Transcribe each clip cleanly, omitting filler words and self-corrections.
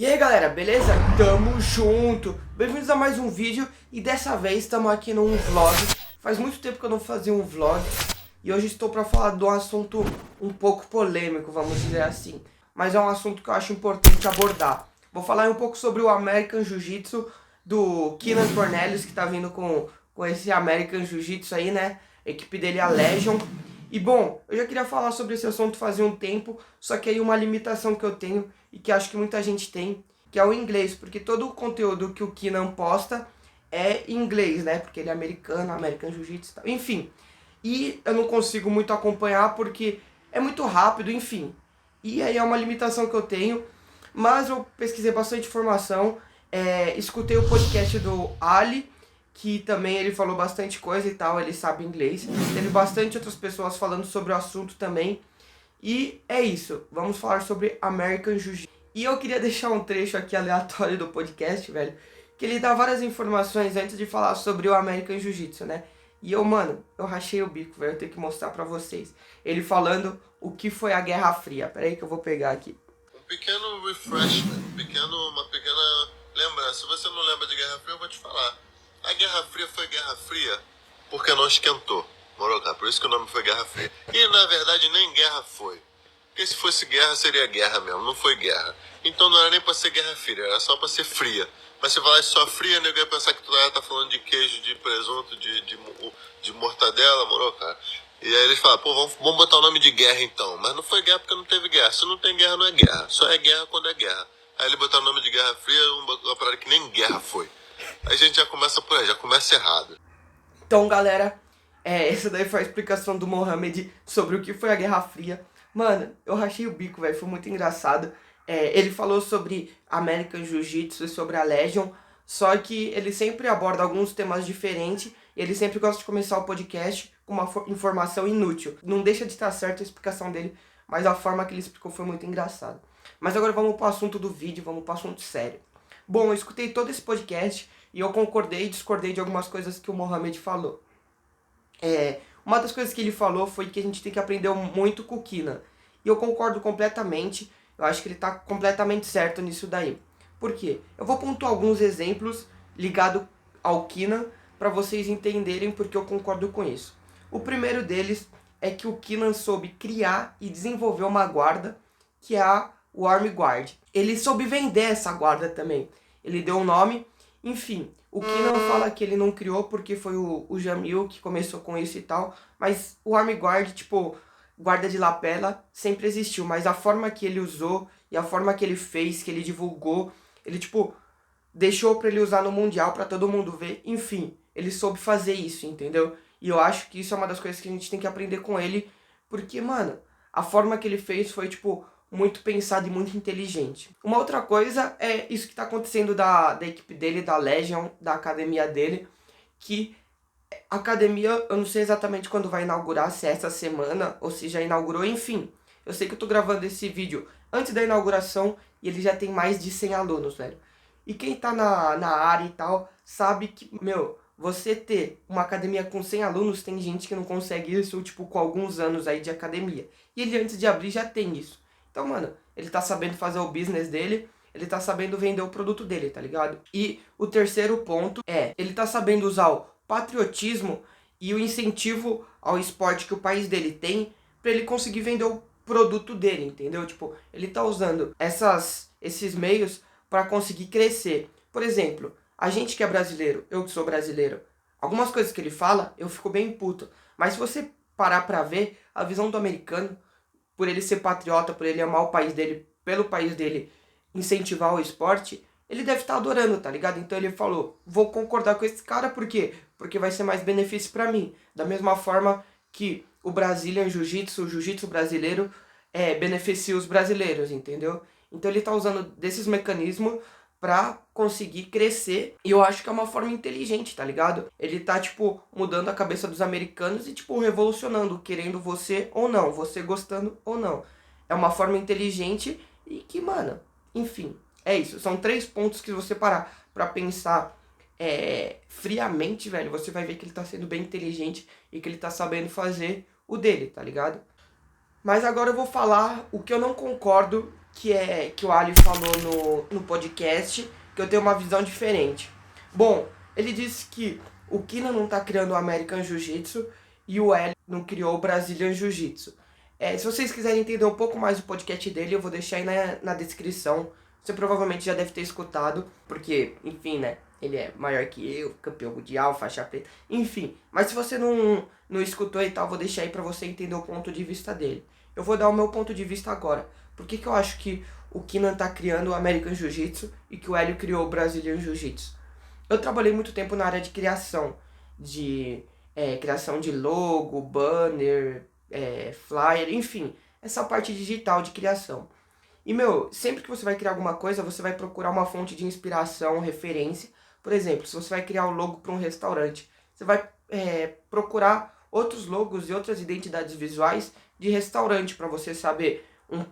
E aí galera, beleza? Tamo junto! Bem-vindos a mais um vídeo e dessa vez estamos aqui num vlog. Faz muito tempo que eu não fazia um vlog e hoje estou para falar de um assunto um pouco polêmico, vamos dizer assim. Mas é um assunto que eu acho importante abordar. Vou falar um pouco sobre o American Jiu-Jitsu do Keenan Cornelius, que tá vindo com esse American Jiu-Jitsu aí, né? A equipe dele é a Legion. E bom, eu já queria falar sobre esse assunto fazia um tempo, só que aí uma limitação que eu tenho e que acho que muita gente tem, que é o inglês, porque todo o conteúdo que o Keenan posta é em inglês, né? Porque ele é americano, American Jiu-Jitsu e tal, enfim. E eu não consigo muito acompanhar porque é muito rápido, enfim. E aí é uma limitação que eu tenho, mas eu pesquisei bastante informação, escutei o podcast do Ali, que também ele falou bastante coisa e tal, ele sabe inglês. Teve bastante outras pessoas falando sobre o assunto também. E é isso, vamos falar sobre American Jiu-Jitsu. E eu queria deixar um trecho aqui aleatório do podcast, velho, que ele dá várias informações antes de falar sobre o American Jiu-Jitsu, né? E eu, mano, eu rachei o bico, velho, eu tenho que mostrar pra vocês. Ele falando o que foi a Guerra Fria. Pera aí que eu vou pegar aqui. Um pequeno refreshment, uma pequena lembrança. Se você não lembra de Guerra Fria, eu vou te falar. A Guerra Fria foi Guerra Fria porque não esquentou, morou, cara? Por isso que o nome foi Guerra Fria. E na verdade nem guerra foi. Porque se fosse guerra, seria guerra mesmo, não foi guerra. Então não era nem pra ser Guerra Fria, era só pra ser fria. Mas se falar só fria, nego ia pensar que tu tá falando de queijo, de presunto, de mortadela, morou, cara? E aí eles falam, pô, vamos botar o nome de guerra então. Mas não foi guerra porque não teve guerra. Se não tem guerra, não é guerra. Só é guerra quando é guerra. Aí ele botaram o nome de Guerra Fria, uma parada que nem guerra foi. Aí a gente já começa por aí, já começa errado. Então, galera, essa daí foi a explicação do Mohamed sobre o que foi a Guerra Fria. Mano, eu rachei o bico, velho, foi muito engraçado. Ele falou sobre American Jiu-Jitsu e sobre a Legion, só que ele sempre aborda alguns temas diferentes. Ele sempre gosta de começar o podcast com uma informação inútil. Não deixa de estar certa a explicação dele, mas a forma que ele explicou foi muito engraçada. Mas agora vamos para o assunto do vídeo, vamos para o assunto sério. Bom, eu escutei todo esse podcast e eu concordei e discordei de algumas coisas que o Mohamed falou. Uma das coisas que ele falou foi que a gente tem que aprender muito com o Keenan. E eu concordo completamente, eu acho que ele está completamente certo nisso daí. Por quê? Eu vou pontuar alguns exemplos ligados ao Keenan para vocês entenderem porque eu concordo com isso. O primeiro deles é que o Keenan soube criar e desenvolver uma guarda que é a Army Guard. Ele soube vender essa guarda também. Ele deu um nome, enfim. O Keenan fala que ele não criou porque foi o Jamil que começou com isso e tal. Mas o Army Guard, tipo, guarda de lapela sempre existiu. Mas a forma que ele usou e a forma que ele fez, que ele divulgou, ele, tipo, deixou pra ele usar no Mundial pra todo mundo ver. Enfim, ele soube fazer isso, entendeu? E eu acho que isso é uma das coisas que a gente tem que aprender com ele. Porque, mano, a forma que ele fez foi, tipo, muito pensado e muito inteligente. Uma outra coisa é isso que está acontecendo da equipe dele, da Legion, da academia dele, que a academia, eu não sei exatamente quando vai inaugurar, se é essa semana ou se já inaugurou, enfim. Eu sei que eu tô gravando esse vídeo antes da inauguração e ele já tem mais de 100 alunos, velho. E quem tá na área e tal, sabe que, meu, você ter uma academia com 100 alunos, tem gente que não consegue isso, tipo, com alguns anos aí de academia. E ele antes de abrir já tem isso. Então, mano, ele tá sabendo fazer o business dele, ele tá sabendo vender o produto dele, tá ligado? E o terceiro ponto ele tá sabendo usar o patriotismo e o incentivo ao esporte que o país dele tem pra ele conseguir vender o produto dele, entendeu? Tipo, ele tá usando esses meios pra conseguir crescer. Por exemplo, a gente que é brasileiro, eu que sou brasileiro, algumas coisas que ele fala, eu fico bem puto. Mas se você parar pra ver, a visão do americano, por ele ser patriota, por ele amar o país dele, pelo país dele incentivar o esporte, ele deve estar adorando, tá ligado? Então ele falou, vou concordar com esse cara, por quê? Porque vai ser mais benefício pra mim. Da mesma forma que o Brazilian Jiu-Jitsu, o Jiu-Jitsu brasileiro, beneficia os brasileiros, entendeu? Então ele tá usando desses mecanismos pra conseguir crescer. E eu acho que é uma forma inteligente, tá ligado? Ele tá, tipo, mudando a cabeça dos americanos e, tipo, revolucionando, querendo você ou não, você gostando ou não. É uma forma inteligente e que, mano, enfim, é isso. São 3 pontos que se você parar pra pensar friamente, velho, você vai ver que ele tá sendo bem inteligente e que ele tá sabendo fazer o dele, tá ligado? Mas agora eu vou falar o que eu não concordo que o Ali falou no podcast, que eu tenho uma visão diferente. Bom, ele disse que o Kina não tá criando o American Jiu-Jitsu e o L não criou o Brazilian Jiu-Jitsu. Se vocês quiserem entender um pouco mais do podcast dele, eu vou deixar aí na descrição. Você provavelmente já deve ter escutado, porque, enfim, né? Ele é maior que eu, campeão mundial, faixa preta, enfim. Mas se você não escutou e tal, vou deixar aí pra você entender o ponto de vista dele. Eu vou dar o meu ponto de vista agora. Por que eu acho que o Keenan tá criando o American Jiu-Jitsu e que o Hélio criou o Brazilian Jiu-Jitsu? Eu trabalhei muito tempo na área de criação, criação de logo, banner, flyer, enfim, essa parte digital de criação. E, sempre que você vai criar alguma coisa, você vai procurar uma fonte de inspiração, referência. Por exemplo, se você vai criar um logo para um restaurante, você vai procurar outros logos e outras identidades visuais de restaurante para você saber um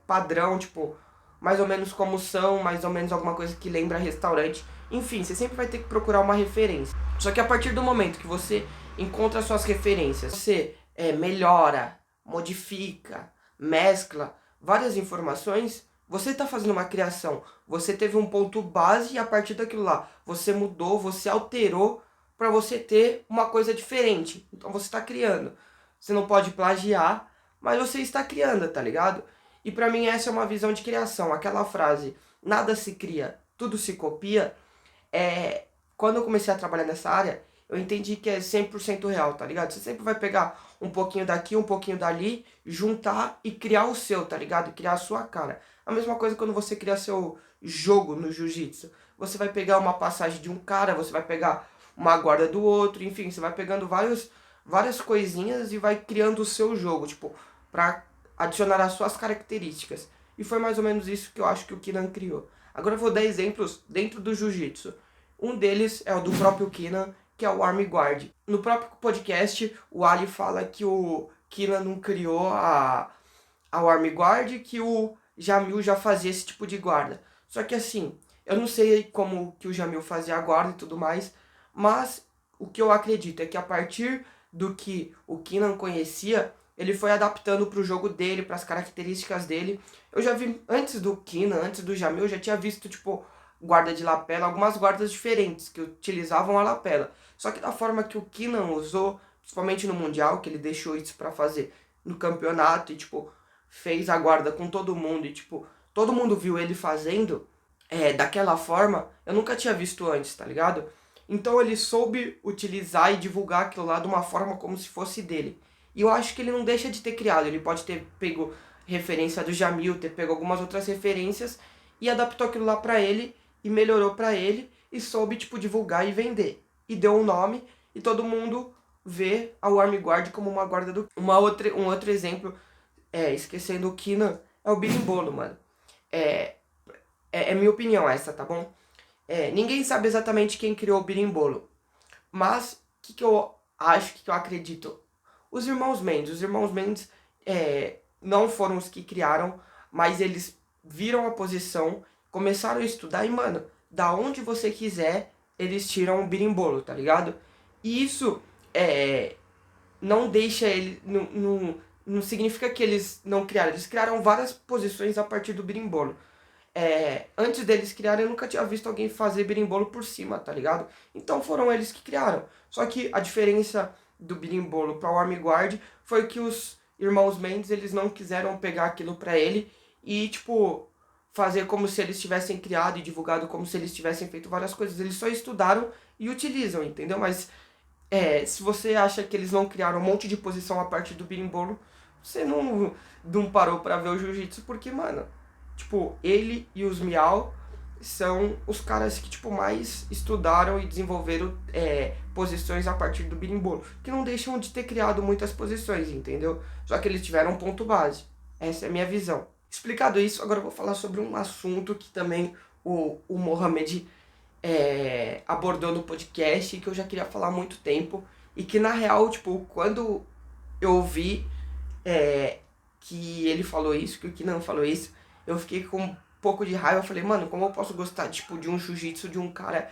padrão, tipo, mais ou menos como são, mais ou menos alguma coisa que lembra restaurante. Enfim, você sempre vai ter que procurar uma referência. Só que a partir do momento que você encontra suas referências, você melhora, modifica, mescla várias informações, você está fazendo uma criação. Você teve um ponto base e a partir daquilo lá, você mudou, você alterou para você ter uma coisa diferente. Então você está criando. Você não pode plagiar, mas você está criando, tá ligado? E para mim essa é uma visão de criação. Aquela frase, nada se cria, tudo se copia. Quando eu comecei a trabalhar nessa área, eu entendi que é 100% real, tá ligado? Você sempre vai pegar um pouquinho daqui, um pouquinho dali, juntar e criar o seu, tá ligado? Criar a sua cara. A mesma coisa quando você cria seu jogo no jiu-jitsu. Você vai pegar uma passagem de um cara, você vai pegar uma guarda do outro, enfim, você vai pegando várias coisinhas e vai criando o seu jogo, tipo, pra adicionar as suas características. E foi mais ou menos isso que eu acho que o Keenan criou. Agora eu vou dar exemplos dentro do jiu-jitsu. Um deles é o do próprio Keenan, que é o Arm Guard. No próprio podcast, o Ali fala que o Keenan não criou a Arm Guard, que o Jamil já fazia esse tipo de guarda. Só que assim, eu não sei como que o Jamil fazia a guarda e tudo mais, mas o que eu acredito é que a partir do que o Keenan conhecia, ele foi adaptando para o jogo dele, para as características dele. Eu já vi, antes do Keenan, antes do Jamil, eu já tinha visto, tipo, guarda de lapela, algumas guardas diferentes que utilizavam a lapela. Só que da forma que o Keenan usou, principalmente no Mundial, que ele deixou isso para fazer no campeonato e, tipo, fez a guarda com todo mundo e, tipo, todo mundo viu ele fazendo daquela forma, eu nunca tinha visto antes, tá ligado? Então ele soube utilizar e divulgar aquilo lá de uma forma como se fosse dele. E eu acho que ele não deixa de ter criado, ele pode ter pego referência do Jamil, ter pego algumas outras referências e adaptou aquilo lá pra ele e melhorou pra ele e soube, tipo, divulgar e vender. E deu um nome e todo mundo vê a Arm Guard como uma guarda do... Um outro exemplo, esquecendo o Keenan, é o berimbolo, mano. É minha opinião essa, tá bom? Ninguém sabe exatamente quem criou o berimbolo. Mas, o que eu acho, o que eu acredito? Os irmãos Mendes não foram os que criaram, mas eles viram a posição, começaram a estudar e, mano, da onde você quiser, eles tiram o berimbolo, tá ligado? E isso não deixa ele... Não significa que eles não criaram. Eles criaram várias posições a partir do berimbolo. Antes deles criarem, eu nunca tinha visto alguém fazer berimbolo por cima, tá ligado? Então foram eles que criaram. Só que a diferença do berimbolo para o Arm Guard foi que os irmãos Mendes, eles não quiseram pegar aquilo pra ele e, tipo, fazer como se eles tivessem criado e divulgado como se eles tivessem feito várias coisas. Eles só estudaram e utilizam, entendeu? Mas se você acha que eles não criaram um monte de posição a partir do berimbolo, você não parou pra ver o jiu-jitsu, porque, mano, tipo, ele e os Miau são os caras que, tipo, mais estudaram e desenvolveram posições a partir do berimbolo, que não deixam de ter criado muitas posições, entendeu? Só que eles tiveram um ponto base. Essa é a minha visão. Explicado isso, agora eu vou falar sobre um assunto que também o Mohamed abordou no podcast e que eu já queria falar há muito tempo e que, na real, tipo, quando eu ouvi que ele falou isso, que o Keenan falou isso, eu fiquei com um pouco de raiva. Eu falei, mano, como eu posso gostar, tipo, de um jiu-jitsu de um cara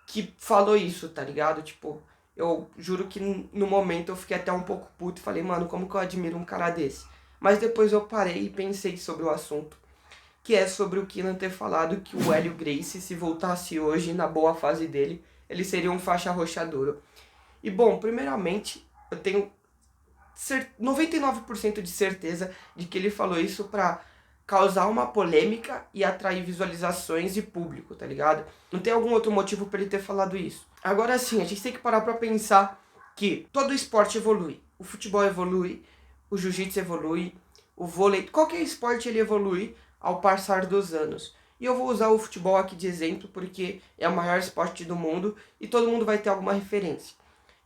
que falou isso, tá ligado? Tipo, eu juro que no momento eu fiquei até um pouco puto e falei, mano, como que eu admiro um cara desse? Mas depois eu parei e pensei sobre o assunto. que é sobre o Keenan ter falado que o Hélio Gracie, se voltasse hoje na boa fase dele, ele seria um faixa roxa duro. E bom, primeiramente, eu tenho 99% de certeza de que ele falou isso pra causar uma polêmica e atrair visualizações e público, tá ligado? Não tem algum outro motivo pra ele ter falado isso. Agora sim, a gente tem que parar pra pensar que todo esporte evolui. O futebol evolui, o jiu-jitsu evolui, o vôlei, qualquer esporte ele evolui ao passar dos anos. E eu vou usar o futebol aqui de exemplo porque é o maior esporte do mundo e todo mundo vai ter alguma referência.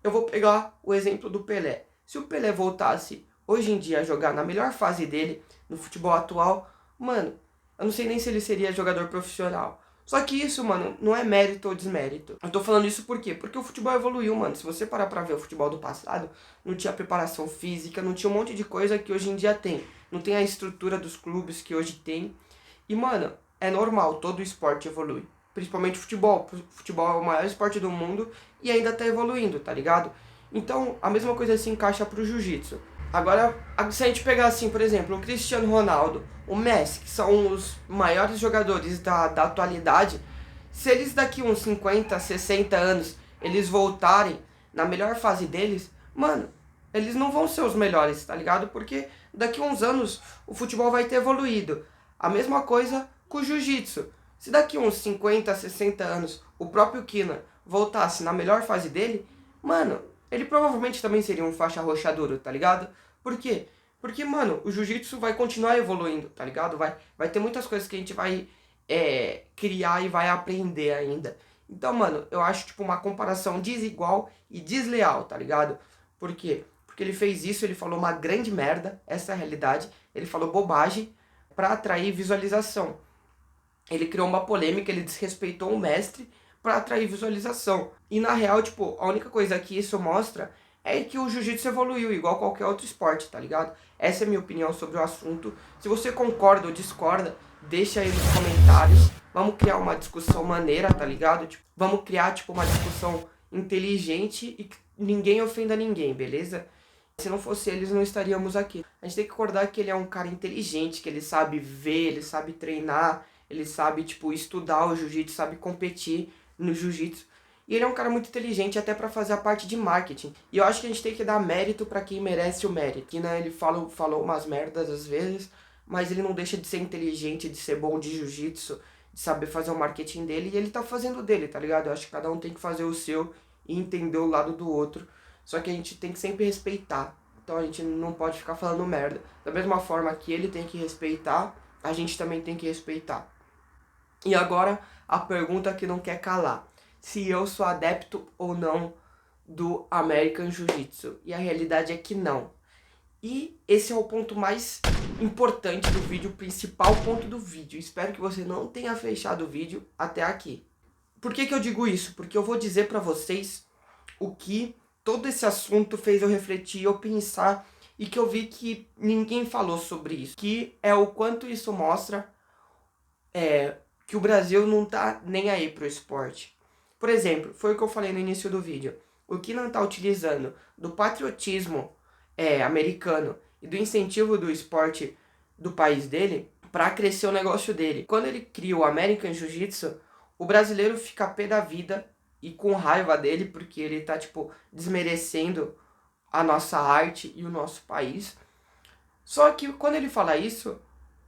Eu vou pegar o exemplo do Pelé. Se o Pelé voltasse hoje em dia a jogar na melhor fase dele, no futebol atual, mano, eu não sei nem se ele seria jogador profissional. Só que isso, mano, não é mérito ou desmérito. Eu tô falando isso por quê? Porque o futebol evoluiu, mano. Se você parar pra ver o futebol do passado, não tinha preparação física, não tinha um monte de coisa que hoje em dia tem. Não tem a estrutura dos clubes que hoje tem. E, mano, é normal, todo esporte evolui. Principalmente o futebol. O futebol é o maior esporte do mundo e ainda tá evoluindo, tá ligado? Então, a mesma coisa se encaixa pro jiu-jitsu. Agora, se a gente pegar assim, por exemplo, o Cristiano Ronaldo, o Messi, que são os maiores jogadores da atualidade, se eles daqui uns 50, 60 anos, eles voltarem na melhor fase deles, mano, eles não vão ser os melhores, tá ligado? Porque daqui uns anos o futebol vai ter evoluído. A mesma coisa com o jiu-jitsu. Se daqui uns 50, 60 anos o próprio Keenan voltasse na melhor fase dele, mano, ele provavelmente também seria um faixa roxa duro, tá ligado? Por quê? Porque, mano, o jiu-jitsu vai continuar evoluindo, tá ligado? Vai ter muitas coisas que a gente vai criar e vai aprender ainda. Então, mano, eu acho, tipo, uma comparação desigual e desleal, tá ligado? Por quê? Porque ele fez isso, ele falou uma grande merda, essa é a realidade. Ele falou bobagem pra atrair visualização. Ele criou uma polêmica, ele desrespeitou o mestre pra atrair visualização. E na real, tipo, a única coisa que isso mostra é que o jiu-jitsu evoluiu, igual qualquer outro esporte, tá ligado? Essa é a minha opinião sobre o assunto. Se você concorda ou discorda, deixa aí nos comentários. Vamos criar uma discussão maneira, tá ligado? Tipo, vamos criar, tipo, uma discussão inteligente e que ninguém ofenda ninguém, beleza? Se não fosse eles, não estaríamos aqui. A gente tem que acordar que ele é um cara inteligente, que ele sabe ver, ele sabe treinar, ele sabe, tipo, estudar o jiu-jitsu, sabe competir no jiu-jitsu. E ele é um cara muito inteligente até pra fazer a parte de marketing. E eu acho que a gente tem que dar mérito pra quem merece o mérito. Que, né, ele falou umas merdas às vezes, mas ele não deixa de ser inteligente, de ser bom de jiu-jitsu, de saber fazer o marketing dele. E ele tá fazendo o dele, tá ligado? Eu acho que cada um tem que fazer o seu e entender o lado do outro. Só que a gente tem que sempre respeitar. Então a gente não pode ficar falando merda. Da mesma forma que ele tem que respeitar, a gente também tem que respeitar. E agora, a pergunta que não quer calar. Se eu sou adepto ou não do American Jiu-Jitsu. E a realidade é que não. E esse é o ponto mais importante do vídeo, o principal ponto do vídeo. Espero que você não tenha fechado o vídeo até aqui. Por que eu digo isso? Porque eu vou dizer pra vocês o que todo esse assunto fez eu refletir, eu pensar, e que eu vi que ninguém falou sobre isso. Que é o quanto isso mostra que o Brasil não tá nem aí pro esporte. Por exemplo, foi o que eu falei no início do vídeo. O que não tá utilizando do patriotismo americano e do incentivo do esporte do país dele para crescer o negócio dele. Quando ele cria o American Jiu-Jitsu, o brasileiro fica pé da vida e com raiva dele porque ele tá, tipo, desmerecendo a nossa arte e o nosso país. Só que quando ele fala isso,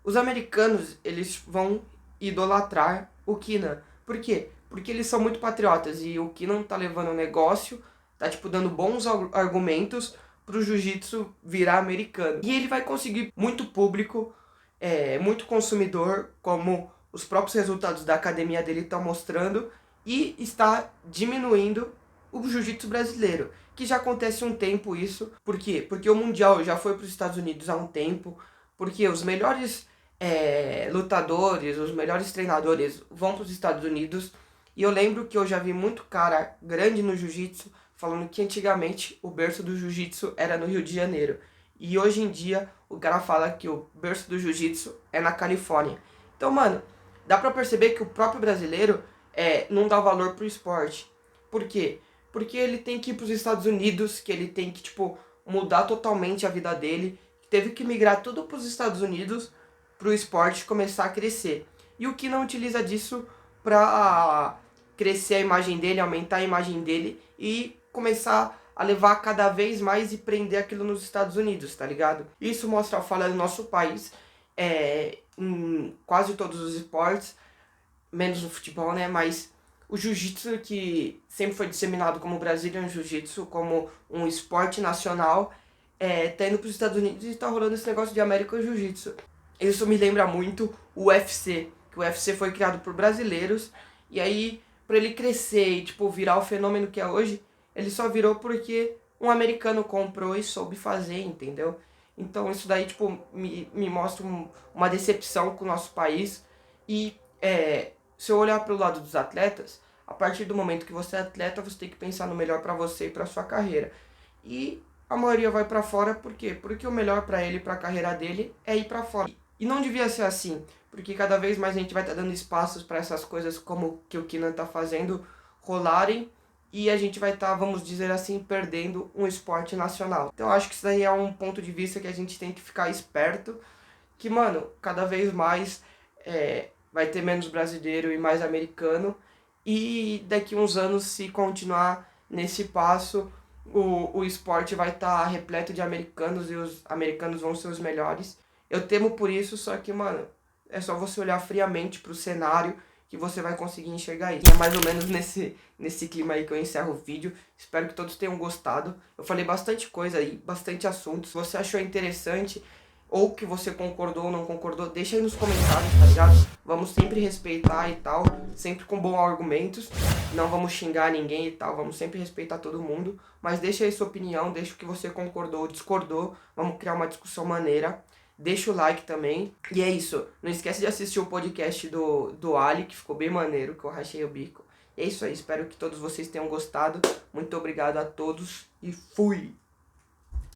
os americanos, eles vão idolatrar o Keenan. Por quê? Porque eles são muito patriotas e o Keenan tá levando o negócio, tá, tipo, dando bons argumentos pro jiu-jitsu virar americano. E ele vai conseguir muito público, muito consumidor, como os próprios resultados da academia dele estão mostrando, e está diminuindo o jiu-jitsu brasileiro, que já acontece há um tempo isso. Por quê? Porque o Mundial já foi para os Estados Unidos há um tempo, porque os melhores lutadores, os melhores treinadores vão para os Estados Unidos. E eu lembro que eu já vi muito cara grande no jiu-jitsu falando que antigamente o berço do jiu-jitsu era no Rio de Janeiro. E hoje em dia o cara fala que o berço do jiu-jitsu é na Califórnia. Então, mano, dá pra perceber que o próprio brasileiro não dá valor pro esporte. Por quê? Porque ele tem que ir pros Estados Unidos, que ele tem que, tipo, mudar totalmente a vida dele. Teve que migrar tudo pros Estados Unidos pro esporte começar a crescer. E o que não utiliza disso pra crescer a imagem dele, aumentar a imagem dele e começar a levar cada vez mais e prender aquilo nos Estados Unidos, tá ligado? Isso mostra a falha do nosso país em quase todos os esportes, menos no futebol, né? Mas o jiu-jitsu, que sempre foi disseminado como Brazilian Jiu-Jitsu, como um esporte nacional, tá indo pros Estados Unidos e tá rolando esse negócio de American Jiu-Jitsu. Isso me lembra muito o UFC, que o UFC foi criado por brasileiros, e aí, pra ele crescer e, tipo, virar o fenômeno que é hoje, ele só virou porque um americano comprou e soube fazer, entendeu? Então isso daí, tipo, me mostra uma decepção com o nosso país. E se eu olhar pro lado dos atletas, a partir do momento que você é atleta, você tem que pensar no melhor pra você e pra sua carreira. E a maioria vai pra fora, por quê? Porque o melhor pra ele e pra carreira dele é ir pra fora. E não devia ser assim, porque cada vez mais a gente vai estar dando espaços pra essas coisas como que o Keenan tá fazendo rolarem, e a gente vai estar, vamos dizer assim, perdendo um esporte nacional. Então eu acho que isso daí é um ponto de vista que a gente tem que ficar esperto, que, mano, cada vez mais vai ter menos brasileiro e mais americano, e daqui uns anos, se continuar nesse passo, o esporte vai estar repleto de americanos e os americanos vão ser os melhores. Eu temo por isso, só que, mano, é só você olhar friamente pro cenário que você vai conseguir enxergar isso. É mais ou menos nesse clima aí que eu encerro o vídeo. Espero que todos tenham gostado. Eu falei bastante coisa aí, bastante assuntos. Se você achou interessante ou que você concordou ou não concordou, deixa aí nos comentários, tá ligado? Vamos sempre respeitar e tal, sempre com bons argumentos. Não vamos xingar ninguém e tal, vamos sempre respeitar todo mundo. Mas deixa aí sua opinião, deixa o que você concordou ou discordou. Vamos criar uma discussão maneira. Deixa o like também. E é isso. Não esquece de assistir o podcast do Ali, que ficou bem maneiro, que eu rachei o bico. E é isso aí. Espero que todos vocês tenham gostado. Muito obrigado a todos e fui!